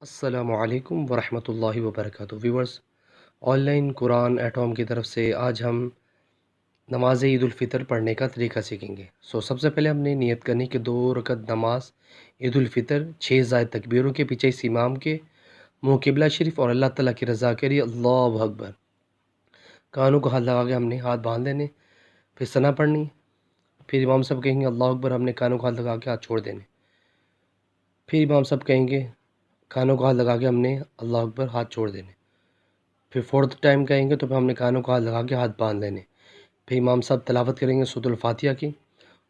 السلام علیکم ورحمۃ اللہ وبرکاتہ viewers, online Quran at home کی طرف سے آج ہم نماز عید الفطر پڑھنے کا طریقہ سیکھیں گے۔ سب سے پہلے ہم نے نیت کرنی کہ 2 رکعت نماز عید الفطر 6 زائد تکبیروں کے پیچھے اس امام کے منہ قبلہ شریف اور اللہ تعالیٰ کی رضا کے لیے اللہ اکبر، کانوں کو ہاتھ لگا کے ہم نے ہاتھ باندھ لینے، پھر ثنا پڑھنی، پھر امام صاحب کہیں گے اللہ اکبر، ہم نے کانوں کو ہاتھ لگا کے ہاتھ چھوڑ دینے، پھر امام صاحب کہیں گے کانوں کو ہاتھ لگا کے ہم نے اللہ اکبر ہاتھ چھوڑ دینے، پھر فورتھ ٹائم کہیں گے تو پھر ہم نے کانوں کو ہاتھ لگا کے ہاتھ باندھ لینے، پھر امام صاحب تلاوت کریں گے سورۃ الفاتحہ کی،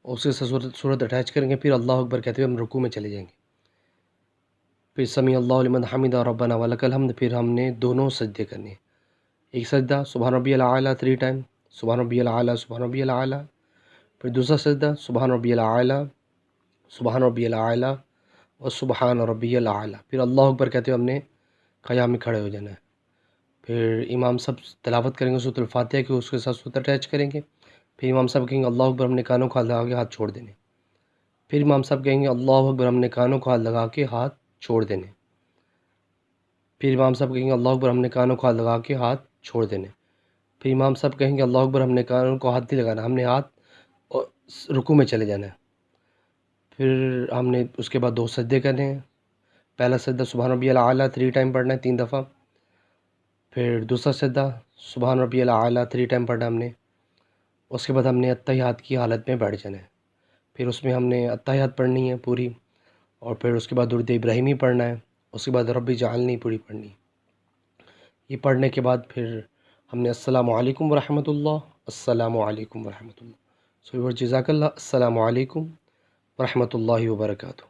اور اس کے ساتھ سورت اٹیچ کریں گے، پھر اللہ اکبر کہتے ہوئے ہم رکوع میں چلے جائیں گے، پھر سمیع اللہ لمن حمدہ ربنا ولک الحمد، پھر ہم نے دونوں سجدے کرنے، ایک سجدہ سبحان ربی الاعلیٰ 3 ٹائم، سبحان ربی الاعلیٰ سبحان ربی الاعلیٰ، پھر دوسرا سجدہ سبحان ربی الاعلیٰ سبحان ربی الاعلیٰ اور سبحان ربی الاعلیٰ، پھر اللہ اکبر کہتے ہوئے ہم نے قیام میں کھڑے ہو جانا ہے، پھر امام صاحب تلاوت کریں گے سورۃ الفاتحہ کی، اس کے ساتھ سورت اٹیچ کریں گے، پھر امام صاحب کہیں گے اللہ اکبر، ہم نے کانوں کو ہاتھ لگا کے ہاتھ چھوڑ دینے، پھر امام صاحب کہیں گے اللہ اکبر، ہم نے کانوں کو ہاتھ لگا کے ہاتھ چھوڑ دینے، پھر امام صاحب کہیں گے اللہ اکبر، ہم نے کانوں کو ہاتھ لگا کے ہاتھ چھوڑ دینے، پھر امام صاحب کہیں گے اللہ اکبر، ہم نے کانوں کو ہاتھ نہیں لگانا، ہم نے ہاتھ رکوع میں چلے جانا ہے، پھر ہم نے اس کے بعد 2 سجدے کرنے ہیں، پہلا سجدہ سبحان ربی الاعلیٰ 3 ٹائم پڑھنا ہے 3 دفعہ، پھر دوسرا سجدہ سبحان ربی الاعلیٰ 3 ٹائم پڑھنا ہم نے، اس کے بعد ہم نے اتحیات کی حالت میں بیٹھ جانا ہے، پھر اس میں ہم نے اتحیات پڑھنی ہے پوری، اور پھر اس کے بعد درود ابراہیمی پڑھنا ہے، اس کے بعد ربی جعلنی پوری پڑھنی، یہ پڑھنے کے بعد پھر ہم نے السلام علیکم ورحمۃ اللہ، السلام علیکم ورحمۃ اللہ، جزاک اللہ، السلام علیکم ورحمۃ اللہ وبرکاتہ۔